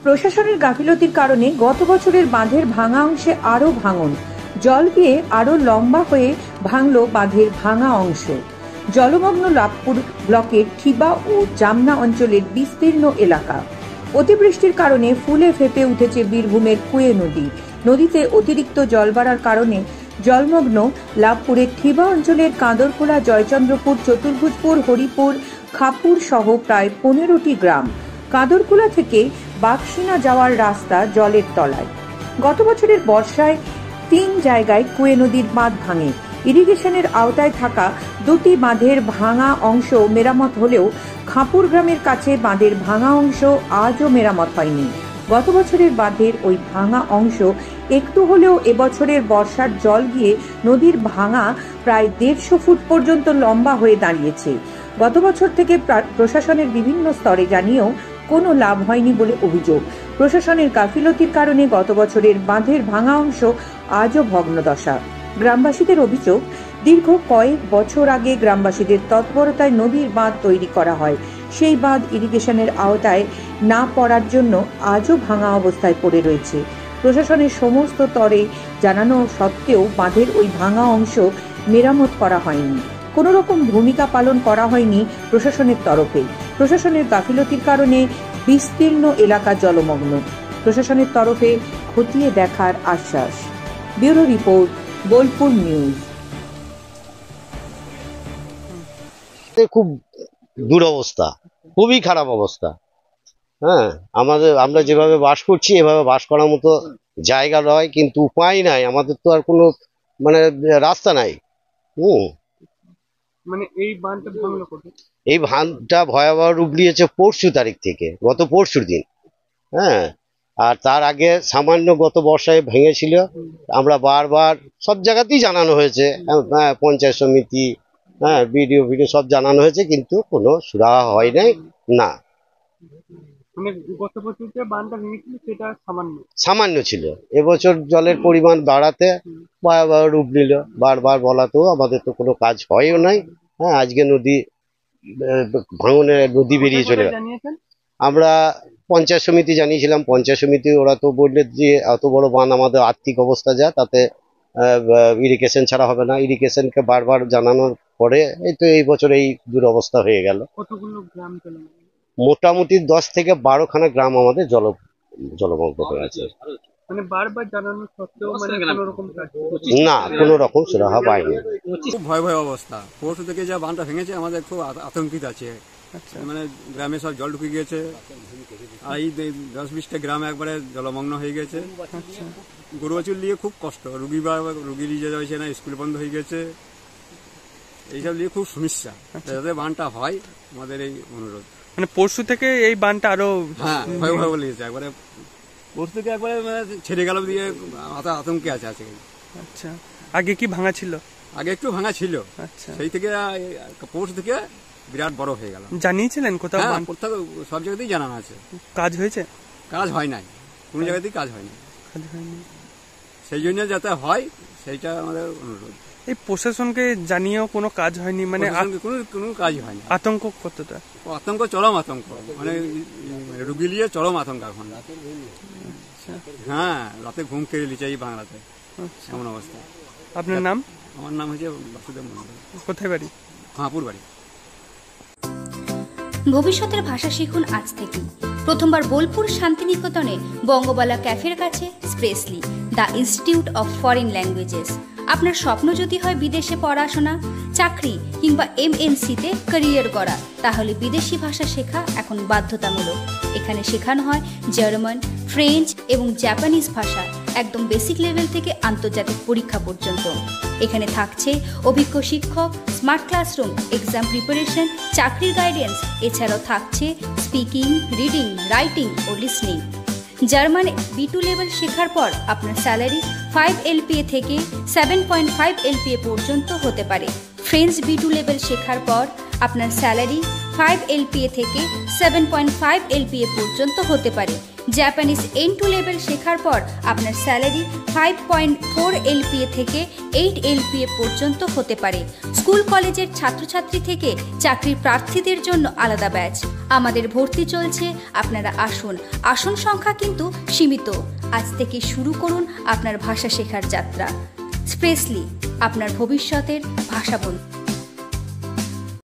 প্রশাসনের গাফিলতির কারণে গত বছরের বাঁধের ভাঙা অংশে আরও ভাঙন, জল গিয়ে আরও লম্বা হয়ে ভাঙল বাঁধের ভাঙা অংশ। জলমগ্ন লাভপুর ব্লকের ঠিবা ও জামনা অঞ্চলের বিস্তীর্ণ এলাকা। অতিবৃষ্টির কারণে ফুলে ফেঁপে উঠেছে বীরভূমের কুয়ে নদী। নদীতে অতিরিক্ত জল বাড়ার কারণে জলমগ্ন লাভপুরের ঠিবা অঞ্চলের কাঁদরখোলা, জয়চন্দ্রপুর, চতুর্ভুজপুর, হরিপুর, খাপুর সহ প্রায় 15টি গ্রাম। কাঁদরখোলা থেকে বাঘশিনা যাওয়ার রাস্তা জলের তলায়। গত বছরের বর্ষায় 3 জায়গায় কুয়ে নদীর বাঁধ ভাঙে। ইরিগেশনের আওতায় থাকা 2টি বাঁধের ভাঙা অংশ মেরামত হলেও খাপুর গ্রামের কাছে বাঁধের ভাঙা অংশ আজও মেরামত হয়নি। গত বছরের বাঁধের ওই ভাঙা অংশ একটু হলেও এবছরের বর্ষার জল গিয়ে নদীর ভাঙা প্রায় 150 ফুট পর্যন্ত লম্বা হয়ে দাঁড়িয়েছে। গত বছর থেকে প্রশাসনের বিভিন্ন স্তরে জানিয়েও কোনো লাভ হয়নি বলে অভিযোগ। প্রশাসনের গাফিলতির কারণে গত বছরের বাঁধের ভাঙা অংশ আজও ভগ্নদশা। গ্রামবাসীদের অভিযোগ, দীর্ঘ কয়েক বছর আগে গ্রামবাসীদের তৎপরতায় নদীর বাঁধ তৈরি করা হয়। সেই বাঁধ ইরিগেশনের আওতায় না পড়ার জন্য আজও ভাঙা অবস্থায় পড়ে রয়েছে। প্রশাসনের সমস্ত স্তরে জানানো সত্ত্বেও বাঁধের ওই ভাঙা অংশ মেরামত করা হয়নি। কোনো রকম ভূমিকা পালন করা হয়নি প্রশাসনের তরফে। প্রশাসনের গাফিলতির কারণে বিস্তীর্ণ এলাকা জলমগ্ন। প্রশাসনের তরফে খতিয়ে দেখার আশ্বাস। Bureau report, Bolpur news. খুব দুরবস্থা, খুবই খারাপ অবস্থা। আমরা যেভাবে বাস করছি এভাবে বাস করার মতো জায়গা নয়, কিন্তু উপায় নাই, আমাদের তো আর কোনো রাস্তা নাই। এই বাঁধটা ভয়াবহ রূপ নিয়েছে পরশু তারিখ থেকে, গত পরশুর দিন। আর তার আগে সামান্য গত বর্ষায় ভেঙেছিল। আমরা বারবার সব জায়গাতেই জানানো হয়েছে, পঞ্চায়েত সমিতি, বিডিও সব জানানো হয়েছে, কিন্তু কোনো সুরাহা হয় নাই। না, সামান্য ছিল। এবছর জলের পরিমাণ বাড়াতে ভয়াবহ রূপ নিল। বারবার বলাতেও আমাদের তো কোনো কাজ হয়ও নাই। আজকে নদী ভাঙনের নদী বেরিয়ে চলে গেল। আমরা পঞ্চায়েত সমিতি জানিয়েছিলাম, পঞ্চায়েত সমিতি ওরা তো বললে যে এত বড় বাঁধ, আমাদের আর্থিক অবস্থা যা, তাতে ইরিগেশন ছাড়া হবে না। ইরিগেশনকে বারবার জানানোর পরে এই বছর এই দুরবস্থা হয়ে গেল। মোটামুটি 10 থেকে 12খানা গ্রাম আমাদের জলমগ্ন হয়ে আছে। না, কোনো রকম সুরাহা পাইনি। খুব ভয়াবহ অবস্থা। পরশু থেকে যা বাঁধটা ভেঙেছে আমাদের খুব আতঙ্কিত আছে। মানে গ্রামে সব জল ঢুকে গিয়েছে, আর এই 10-20টা গ্রাম একবারে জলমগ্ন হয়ে গেছে। গরু বাছুর নিয়ে খুব কষ্ট, রুগী নিয়ে যাওয়া হয়েছে না, স্কুল বন্ধ হয়ে গেছে, এইসব নিয়ে খুব সমস্যা। যাতে বাঁধটা হয় আমাদের এই অনুরোধ। মানে পরশু থেকে এই বাঁধটা আরো ভয়াবহ লেগেছে, একবারে পরশু থেকে একবারে ছেড়ে গেল দিয়ে আতঙ্কে আছে। আচ্ছা, আগে কি ভাঙা ছিল? আগে একটু ভাঙা ছিল। আচ্ছা, সেই থেকে পরশু থেকে বিরাট বড় হয়ে গেল। জানিয়েছিলেন কোথাও? সব জায়গাতেই জানানো আছে। কাজ হয়েছে? কাজ হয় নাই, কোনো জায়গাতেই কাজ হয়নি। সেই জন্য যাতে হয় সেইটা আমাদের অনুরোধ। এই প্রশাসনকে জানিয়েও কোনো কাজ হয়নি, মানে কোনো কাজ হয়নি। আতঙ্ক কতটা? আতঙ্ক, চরম আতঙ্ক, মানে রুগী নিয়ে চরম আতঙ্ক এখন। রাতে ঘুম কেড়ে নিচ্ছে এই বাংলাতে, এমন অবস্থা। আপনার নাম? আমার নাম হচ্ছে বাসুদেব মন্ডল। কোথায় বাড়ি? খাপুর বাড়ি। ভবিষ্যতের ভাষা শিখুন আজ থেকেই। প্রথমবার বোলপুর শান্তিনিকেতনে বঙ্গবালা ক্যাফের কাছে স্প্রেসলি, the institute of foreign languages. আপনার স্বপ্ন যদি হয় বিদেশে পড়াশোনা, চাকরি কিংবা MNCতে ক্যারিয়ার করা, তাহলে বিদেশি ভাষা শেখা এখন বাধ্যতামূলক। এখানে শেখানো হয় জার্মান, ফ্রেঞ্চ এবং জাপানিজ ভাষা, একদম বেসিক লেভেল থেকে আন্তর্জাতিক পরীক্ষা পর্যন্ত। এখানে থাকছে অভিজ্ঞ শিক্ষক, স্মার্ট ক্লাসরুম, এক্সাম প্রিপারেশন, চাকরির গাইডেন্স। এছাড়াও থাকছে স্পিকিং, রিডিং, রাইটিং ও লিসনিং। জার্মান B2 লেভেল শেখার পর আপনার স্যালারি 5 LPA থেকে 7.5 LPA পর্যন্ত হতে পারে। ফ্রেঞ্চ B2 লেভেল শেখার পর আপনার স্যালারি 5 LPA থেকে 7.5 LPA পর্যন্ত হতে পারে। জাপানিজ N2 লেভেল শেখার পর আপনার স্যালারি 5.4 LPA থেকে 8 LPA পর্যন্ত হতে পারে। স্কুল কলেজের ছাত্রছাত্রী থেকে চাকরির প্রার্থীদের জন্য আলাদা ব্যাচ। আমাদের ভর্তি চলছে, আপনারা আসুন। আসন সংখ্যা কিন্তু সীমিত। আজ থেকে শুরু করুন আপনার ভাষা শেখার যাত্রা। স্প্রেসলি, আপনার ভবিষ্যতের ভাষা বন্ধু।